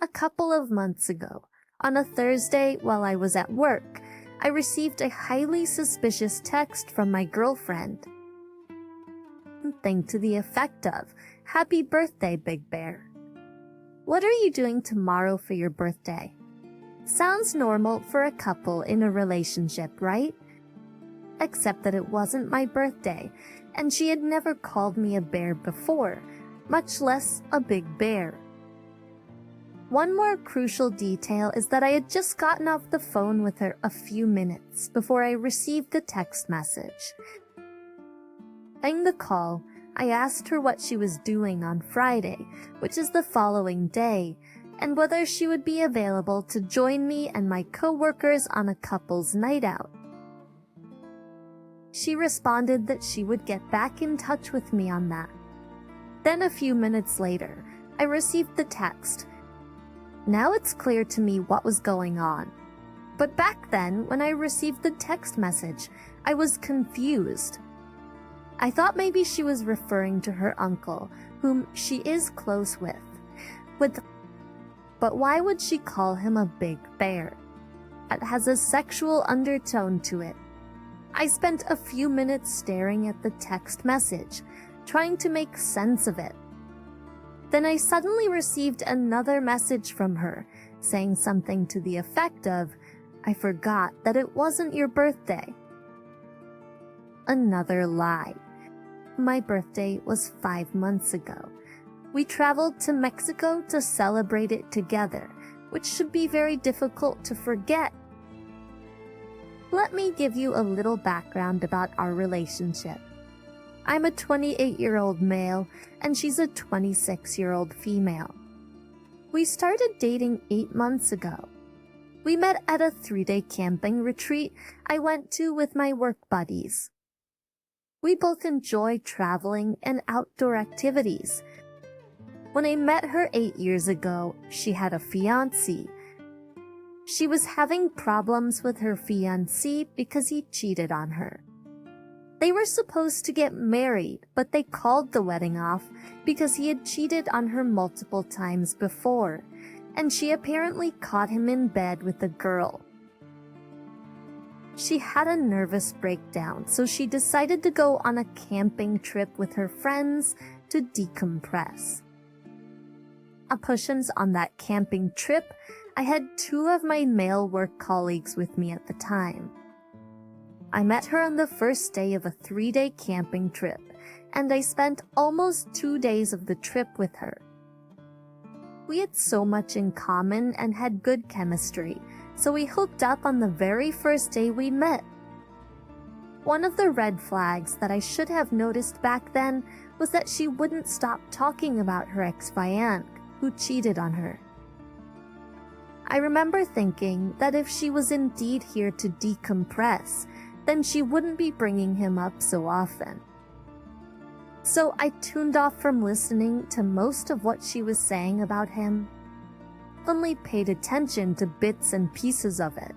A couple of months ago, on a Thursday while I was at work, I received a highly suspicious text from my girlfriend. Something to the effect of, "Happy birthday, Big Bear. What are you doing tomorrow for your birthday?" Sounds normal for a couple in a relationship, right? Except that it wasn't my birthday, and she had never called me a bear before, much less a big bear. One more crucial detail is that I had just gotten off the phone with her a few minutes before I received the text message. During the call, I asked her what she was doing on Friday, which is the following day, and whether she would be available to join me and my coworkers on a couple's night out. She responded that she would get back in touch with me on that. Then a few minutes later, I received the text. Now it's clear to me what was going on. But back then, when I received the text message, I was confused. I thought maybe she was referring to her uncle, whom she is close with. But why would she call him a big bear? It has a sexual undertone to it. I spent a few minutes staring at the text message, trying to make sense of it. Then I suddenly received another message from her, saying something to the effect of, "I forgot that it wasn't your birthday." Another lie. My birthday was 5 months ago. We traveled to Mexico to celebrate it together, which should be very difficult to forget. Let me give you a little background about our relationship. I'm a 28-year-old male, and she's a 26-year-old female. We started dating 8 months ago. We met at a 3-day camping retreat I went to with my work buddies. We both enjoy traveling and outdoor activities. When I met her 8 years ago, she had a fiancé. She was having problems with her fiancé because he cheated on her. They were supposed to get married, but they called the wedding off because he had cheated on her multiple times before, and she apparently caught him in bed with a girl. She had a nervous breakdown, so she decided to go on a camping trip with her friends to decompress. On that camping trip, I had 2 of my male work colleagues with me at the time. I met her on the first day of a 3-day camping trip, and I spent almost 2 days of the trip with her. We had so much in common and had good chemistry, so we hooked up on the very first day we met. One of the red flags that I should have noticed back then was that she wouldn't stop talking about her ex-fiancé, who cheated on her. I remember thinking that if she was indeed here to decompress, then she wouldn't be bringing him up so often. So I tuned off from listening to most of what she was saying about him. Only paid attention to bits and pieces of it.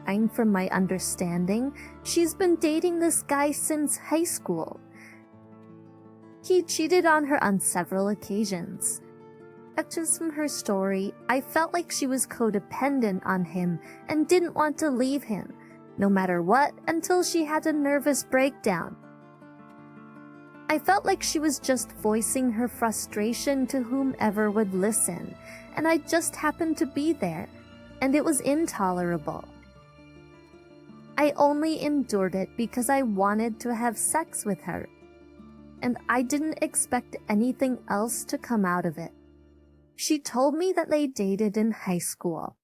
And from my understanding, she's been dating this guy since high school. He cheated on her on several occasions. Just from her story, I felt like she was codependent on him and didn't want to leave him, no matter what, until she had a nervous breakdown. I felt like she was just voicing her frustration to whomever would listen, and I just happened to be there, and it was intolerable. I only endured it because I wanted to have sex with her, and I didn't expect anything else to come out of it. She told me that they dated in high school.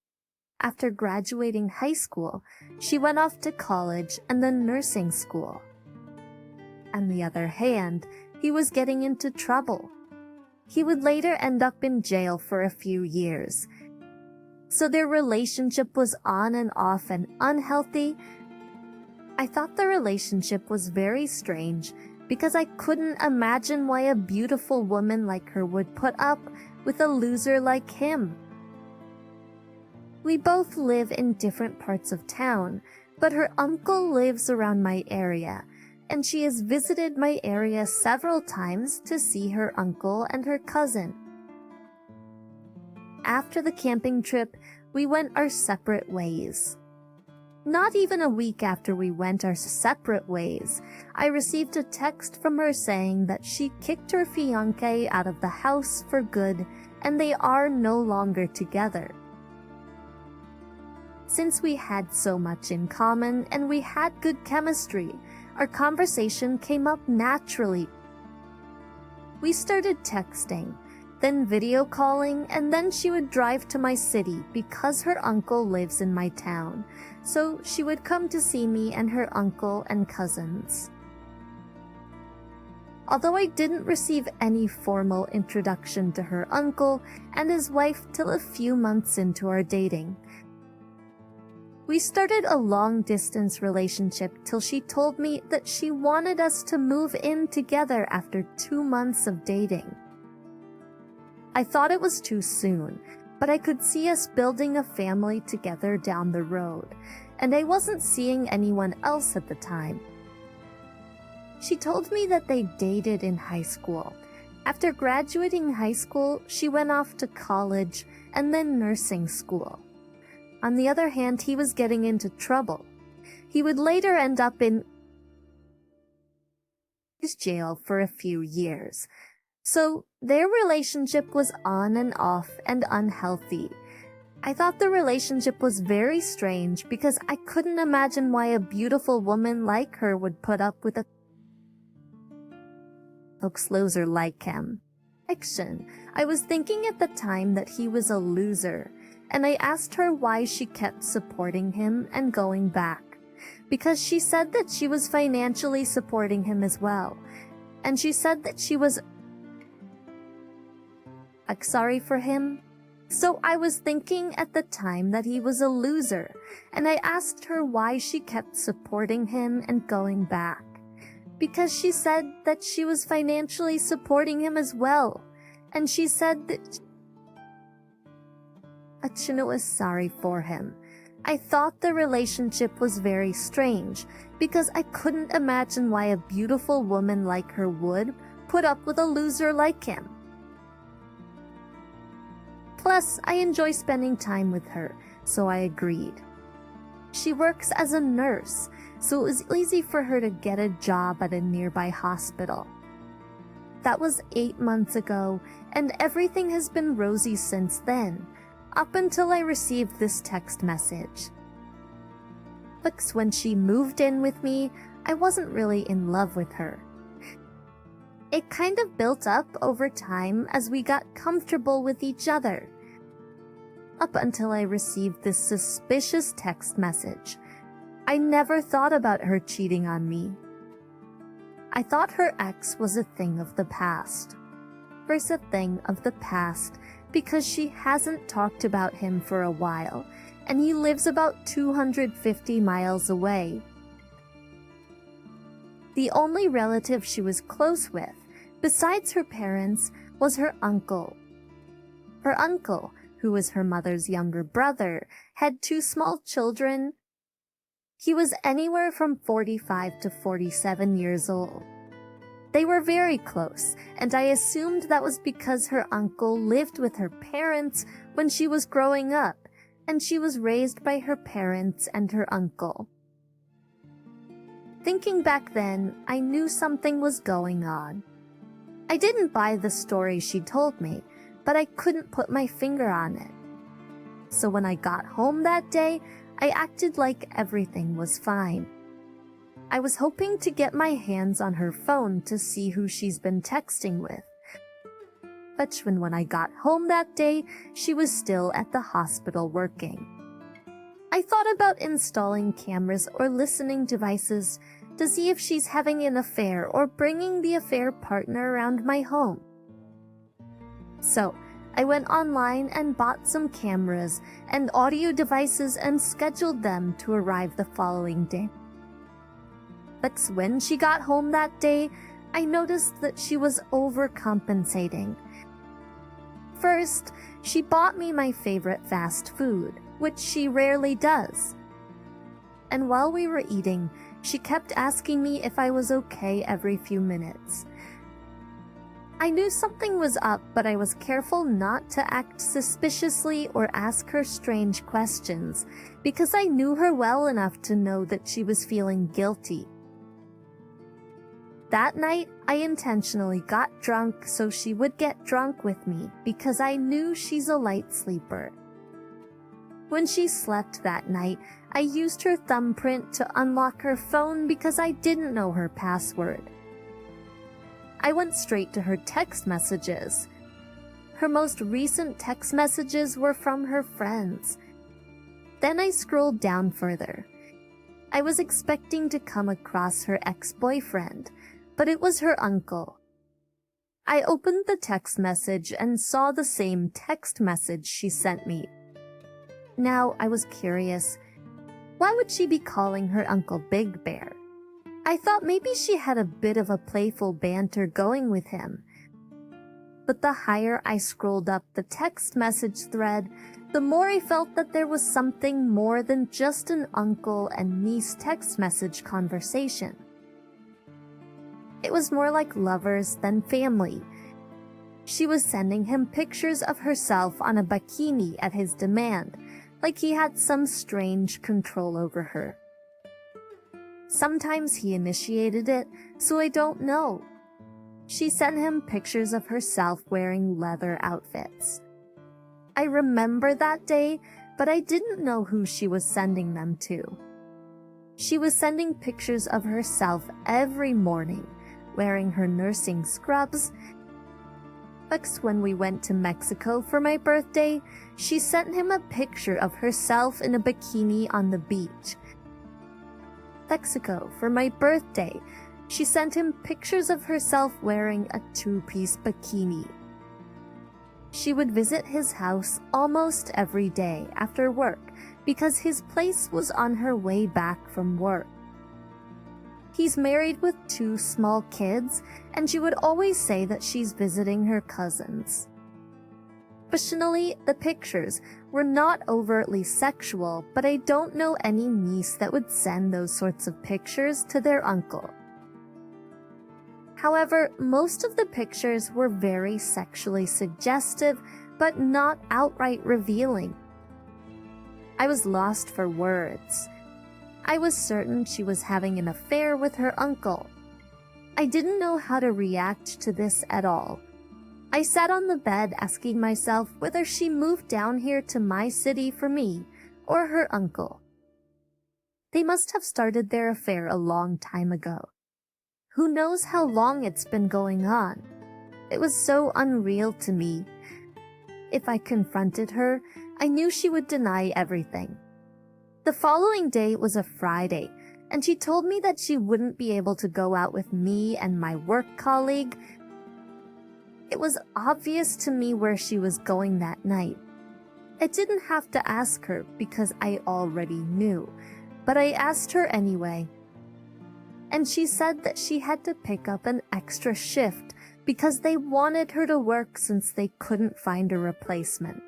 After graduating high school, she went off to college and then nursing school. On the other hand, he was getting into trouble. He would later end up in jail for a few years. So their relationship was on and off and unhealthy. I thought the relationship was very strange because I couldn't imagine why a beautiful woman like her would put up with a loser like him. We both live in different parts of town, but her uncle lives around my area, and she has visited my area several times to see her uncle and her cousin. after the camping trip, we went our separate ways. Not even a week after we went our separate ways, I received a text from her saying that she kicked her fiancé out of the house for good and they are no longer together. Since we had so much in common and we had good chemistry, our conversation came up naturally. We started texting, then video calling, and then she would drive to my city because her uncle lives in my town, so she would come to see me and her uncle and cousins. Although I didn't receive any formal introduction to her uncle and his wife till a few months into our dating, we started a long-distance relationship till she told me that she wanted us to move in together after 2 months of dating. I thought it was too soon, but I could see us building a family together down the road, and I wasn't seeing anyone else at the time. She told me that they dated in high school. After graduating high school, she went off to college and then nursing school. On the other hand, he was getting into trouble. He would later end up in jail for a few years. So their relationship was on and off and unhealthy. I thought the relationship was very strange because I couldn't imagine why a beautiful woman like her would put up with a loser like him. I was thinking at the time that he was a loser, and I asked her why she kept supporting him and going back, because she said that she was financially supporting him as well, and she said that she was sorry for him. So I was thinking at the time that he was a loser, and I asked her why she kept supporting him and going back, because she said that she was financially supporting him as well, and she said that she was sorry for him. I thought the relationship was very strange because I couldn't imagine why a beautiful woman like her would put up with a loser like him. Plus, I enjoy spending time with her, so I agreed. She works as a nurse, so it was easy for her to get a job at a nearby hospital. That was 8 months ago, and everything has been rosy since then, up until I received this text message. But when she moved in with me, I wasn't really in love with her. It kind of built up over time as we got comfortable with each other. Up until I received this suspicious text message, I never thought about her cheating on me. I thought her ex was a thing of the past. First, a thing of the past because she hasn't talked about him for a while, and he lives about 250 miles away. The only relative she was close with, besides her parents, was her uncle. Her uncle, who was her mother's younger brother, had 2 small children. He was anywhere from 45 to 47 years old. They were very close, and I assumed that was because her uncle lived with her parents when she was growing up, and she was raised by her parents and her uncle. Thinking back then, I knew something was going on. I didn't buy the story she told me, but I couldn't put my finger on it. So when I got home that day, I acted like everything was fine. I was hoping to get my hands on her phone to see who she's been texting with. But when I got home that day, she was still at the hospital working. I thought about installing cameras or listening devices to see if she's having an affair or bringing the affair partner around my home. So, I went online and bought some cameras and audio devices and scheduled them to arrive the following day. But when she got home that day, I noticed that she was overcompensating. First, she bought me my favorite fast food, which she rarely does. And while we were eating, she kept asking me if I was okay every few minutes. I knew something was up, but I was careful not to act suspiciously or ask her strange questions because I knew her well enough to know that she was feeling guilty. That night, I intentionally got drunk so she would get drunk with me because I knew she's a light sleeper. When she slept that night, I used her thumbprint to unlock her phone because I didn't know her password. I went straight to her text messages. Her most recent text messages were from her friends. Then I scrolled down further. I was expecting to come across her ex-boyfriend, but it was her uncle. I opened the text message and saw the same text message she sent me. Now I was curious. Why would she be calling her uncle Big Bear? I thought maybe she had a bit of a playful banter going with him. But the higher I scrolled up the text message thread, the more I felt that there was something more than just an uncle and niece text message conversation. It was more like lovers than family. She was sending him pictures of herself on a bikini at his demand, like he had some strange control over her. Sometimes he initiated it, so I don't know. She sent him pictures of herself wearing leather outfits. I remember that day, but I didn't know who she was sending them to. She was sending pictures of herself every morning, wearing her nursing scrubs. When we went to Mexico for my birthday, she sent him a picture of herself in a bikini on the beach. Mexico for my birthday, she sent him pictures of herself wearing a two-piece bikini. She would visit his house almost every day after work because his place was on her way back from work. He's married with 2 small kids, and she would always say that she's visiting her cousins. Personally, the pictures were not overtly sexual, but I don't know any niece that would send those sorts of pictures to their uncle. However, most of the pictures were very sexually suggestive, but not outright revealing. I was lost for words. I was certain she was having an affair with her uncle. I didn't know how to react to this at all. I sat on the bed asking myself whether she moved down here to my city for me or her uncle. They must have started their affair a long time ago. Who knows how long it's been going on? It was so unreal to me. If I confronted her, I knew she would deny everything. The following day was a Friday, and she told me that she wouldn't be able to go out with me and my work colleague. It was obvious to me where she was going that night. I didn't have to ask her because I already knew, but I asked her anyway. And she said that she had to pick up an extra shift because they wanted her to work since they couldn't find a replacement.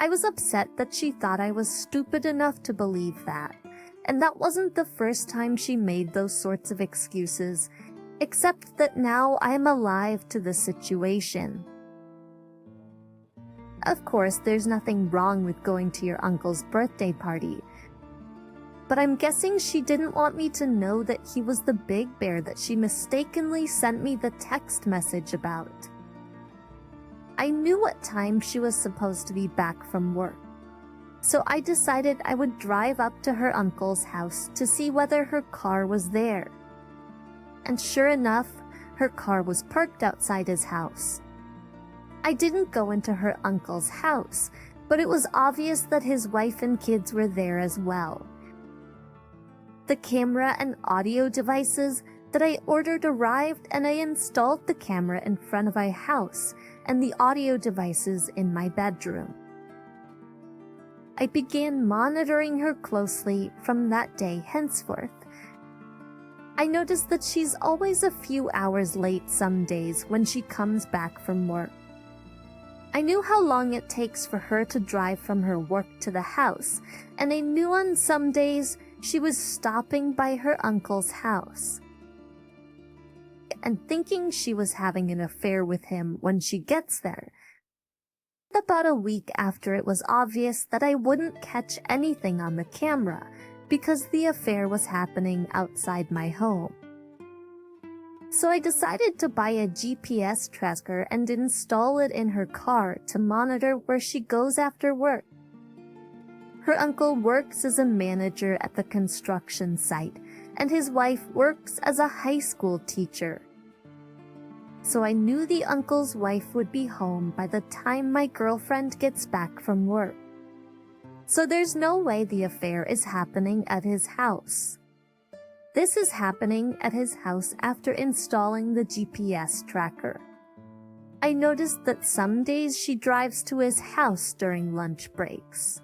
I was upset that she thought I was stupid enough to believe that, and that wasn't the first time she made those sorts of excuses, except that now I am alive to the situation. Of course, there's nothing wrong with going to your uncle's birthday party, but I'm guessing she didn't want me to know that he was the big bear that she mistakenly sent me the text message about. I knew what time she was supposed to be back from work, so I decided I would drive up to her uncle's house to see whether her car was there. And sure enough, her car was parked outside his house. I didn't go into her uncle's house, but it was obvious that his wife and kids were there as well. The camera and audio devices that I ordered arrived, and I installed the camera in front of my house and the audio devices in my bedroom. I began monitoring her closely from that day henceforth. I noticed that she's always a few hours late some days when she comes back from work. I knew how long it takes for her to drive from her work to the house, and I knew on some days she was stopping by her uncle's house. and thinking she was having an affair with him when she gets there. About a week after, it was obvious that I wouldn't catch anything on the camera because the affair was happening outside my home. So I decided to buy a GPS tracker and install it in her car to monitor where she goes after work. Her uncle works as a manager at the construction site, and his wife works as a high school teacher. So I knew the uncle's wife would be home by the time my girlfriend gets back from work. So there's no way the affair is happening at his house. This is happening at his house after installing the GPS tracker. I noticed that some days she drives to his house during lunch breaks.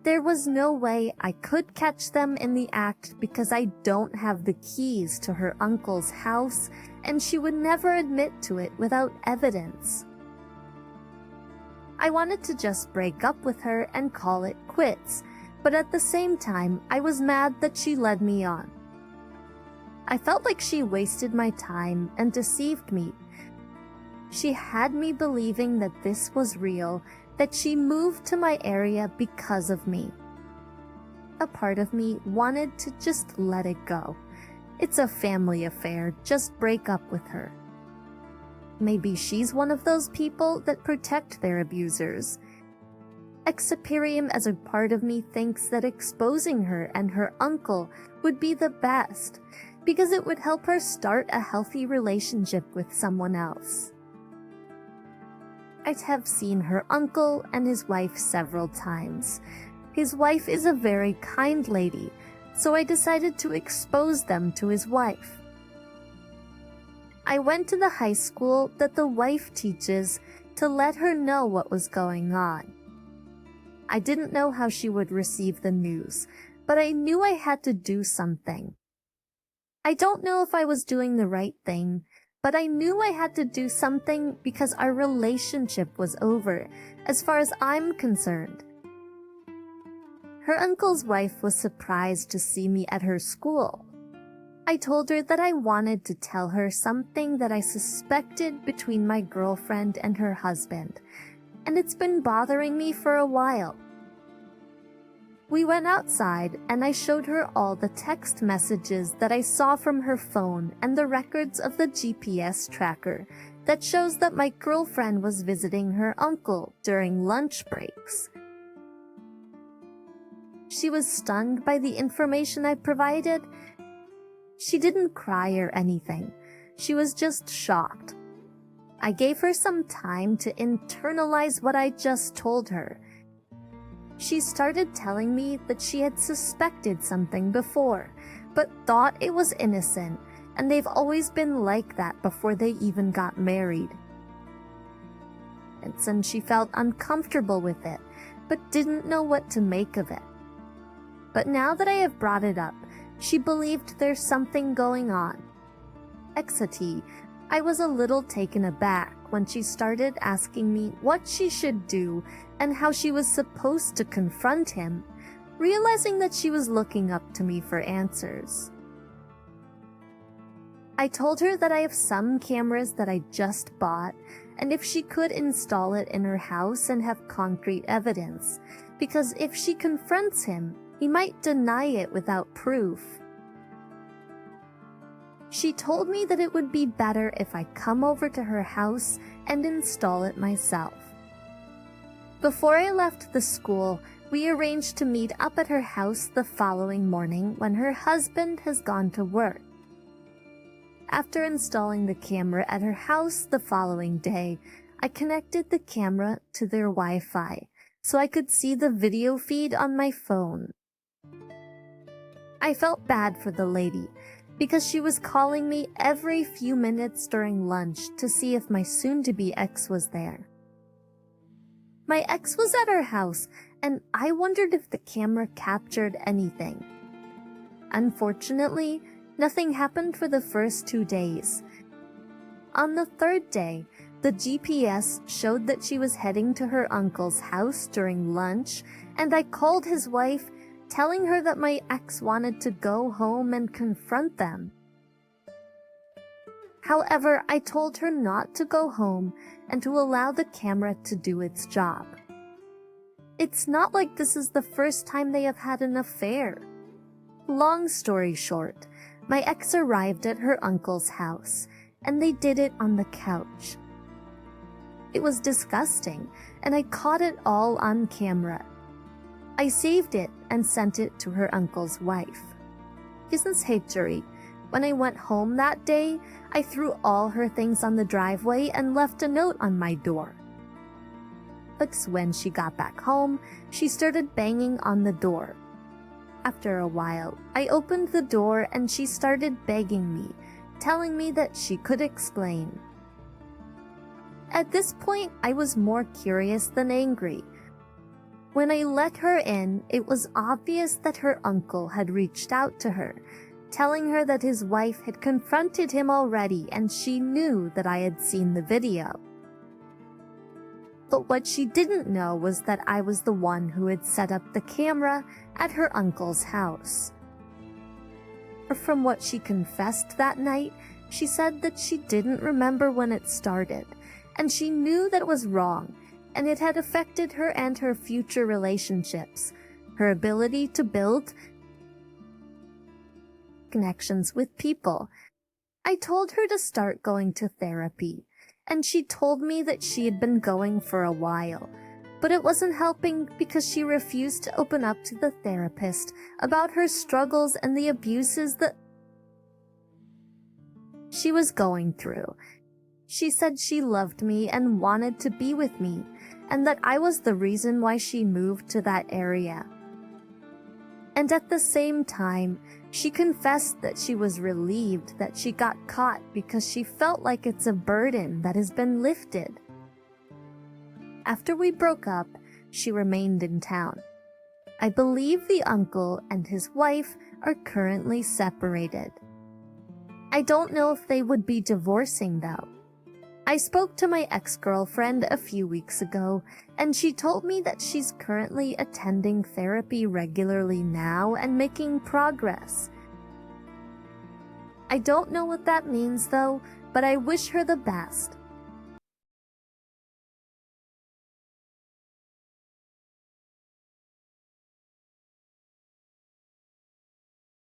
There was no way I could catch them in the act because I don't have the keys to her uncle's house, and she would never admit to it without evidence. I wanted to just break up with her and call it quits, but at the same time, I was mad that she led me on. I felt like she wasted my time and deceived me. She had me believing that this was real, that she moved to my area because of me. A part of me wanted to just let it go. It's a family affair, just break up with her. Maybe she's one of those people that protect their abusers. Exaperium as a part of me thinks that exposing her and her uncle would be the best, because it would help her start a healthy relationship with someone else. I have seen her uncle and his wife several times. His wife is a very kind lady, so I decided to expose them to his wife. I went to the high school that the wife teaches to let her know what was going on. I didn't know how she would receive the news, but I knew I had to do something. I don't know if I was doing the right thing, but I knew I had to do something because our relationship was over, as far as I'm concerned. Her uncle's wife was surprised to see me at her school. I told her that I wanted to tell her something that I suspected between my girlfriend and her husband, and it's been bothering me for a while. We went outside and I showed her all the text messages that I saw from her phone and the records of the GPS tracker that shows that my girlfriend was visiting her uncle during lunch breaks. She was stunned by the information I provided. She didn't cry or anything. She was just shocked. I gave her some time to internalize what I just told her. She started telling me that she had suspected something before, but thought it was innocent, and they've always been like that before they even got married. And she felt uncomfortable with it, but didn't know what to make of it. But now that I have brought it up, she believed there's something going on. Exati, I was a little taken aback when she started asking me what she should do and how she was supposed to confront him, realizing that she was looking up to me for answers. I told her that I have some cameras that I just bought, and if she could install it in her house and have concrete evidence, because if she confronts him, he might deny it without proof. She told me that it would be better if I come over to her house and install it myself. Before I left the school, we arranged to meet up at her house the following morning when her husband has gone to work. After installing the camera at her house the following day, I connected the camera to their Wi-Fi so I could see the video feed on my phone. I felt bad for the lady because she was calling me every few minutes during lunch to see if my soon-to-be ex was there. My ex was at her house, and I wondered if the camera captured anything. Unfortunately, nothing happened for the first 2 days. On the third day, the GPS showed that she was heading to her uncle's house during lunch, and I called his wife, telling her that my ex wanted to go home and confront them. However, I told her not to go home and to allow the camera to do its job. It's not like this is the first time they have had an affair. Long story short, my ex arrived at her uncle's house, and they did it on the couch. It was disgusting, and I caught it all on camera. I saved it and sent it to her uncle's wife. Hey, when I went home that day, I threw all her things on the driveway and left a note on my door. But when she got back home, she started banging on the door. After a while, I opened the door and she started begging me, telling me that she could explain. At this point, I was more curious than angry. When I let her in, it was obvious that her uncle had reached out to her, telling her that his wife had confronted him already and she knew that I had seen the video. But what she didn't know was that I was the one who had set up the camera at her uncle's house. From what she confessed that night, she said that she didn't remember when it started, and she knew that it was wrong, and it had affected her and her future relationships, her ability to build connections with people. I told her to start going to therapy, and she told me that she had been going for a while, but it wasn't helping because she refused to open up to the therapist about her struggles and the abuses that she was going through. She said she loved me and wanted to be with me, and that I was the reason why she moved to that area. And at the same time, she confessed that she was relieved that she got caught because she felt like it's a burden that has been lifted. After we broke up, she remained in town. I believe the uncle and his wife are currently separated. I don't know if they would be divorcing though. I spoke to my ex-girlfriend a few weeks ago, and she told me that she's currently attending therapy regularly now and making progress. I don't know what that means though, but I wish her the best.